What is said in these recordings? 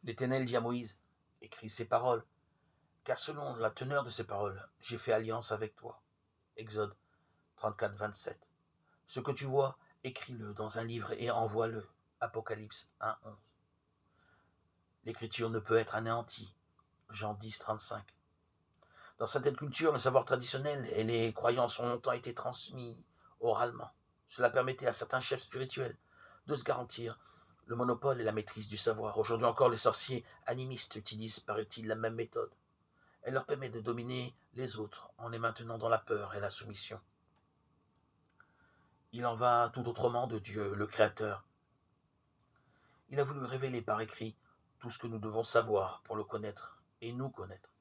L'Éternel dit à Moïse, écris ces paroles, car selon la teneur de ces paroles, j'ai fait alliance avec toi. Exode 34, 27. Ce que tu vois, écris-le dans un livre et envoie-le. Apocalypse 1, 11. L'écriture ne peut être anéantie. Jean 10, 35. Dans certaines cultures, le savoir traditionnel et les croyances ont longtemps été transmis oralement. Cela permettait à certains chefs spirituels de se garantir le monopole et la maîtrise du savoir. Aujourd'hui encore, les sorciers animistes utilisent, paraît-il, la même méthode. Elle leur permet de dominer les autres en les maintenant dans la peur et la soumission. Il en va tout autrement de Dieu, le Créateur. Il a voulu révéler par écrit tout ce que nous devons savoir pour le connaître et nous connaître.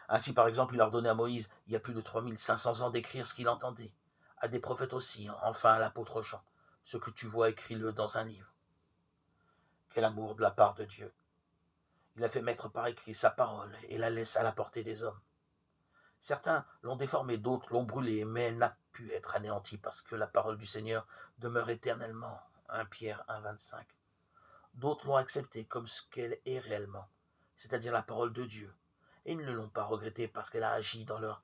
Ainsi, par exemple, il a ordonné à Moïse, il y a plus de 3500 ans, d'écrire ce qu'il entendait, à des prophètes aussi, enfin à l'apôtre Jean. Ce que tu vois, écris-le dans un livre. Quel amour de la part de Dieu. Il a fait mettre par écrit sa parole et la laisse à la portée des hommes. Certains l'ont déformée, d'autres l'ont brûlée, mais elle n'a pu être anéantie parce que la parole du Seigneur demeure éternellement. 1 Pierre 1, 25. D'autres l'ont acceptée comme ce qu'elle est réellement, c'est-à-dire la parole de Dieu, et ils ne l'ont pas regrettée parce qu'elle a agi dans leur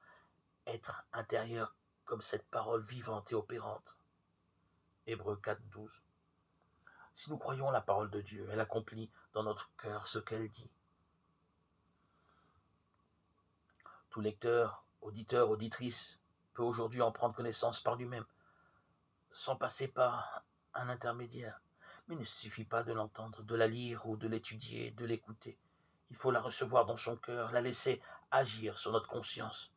être intérieur comme cette parole vivante et opérante. Hébreux 4, 12. Si nous croyons la parole de Dieu, elle accomplit dans notre cœur ce qu'elle dit. Tout lecteur, auditeur, auditrice peut aujourd'hui en prendre connaissance par lui-même, sans passer par un intermédiaire. Mais il ne suffit pas de l'entendre, de la lire ou de l'étudier, de l'écouter. Il faut la recevoir dans son cœur, la laisser agir sur notre conscience,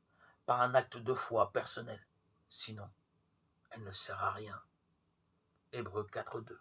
par un acte de foi personnel. Sinon, elle ne sert à rien. Hébreux 4, 2.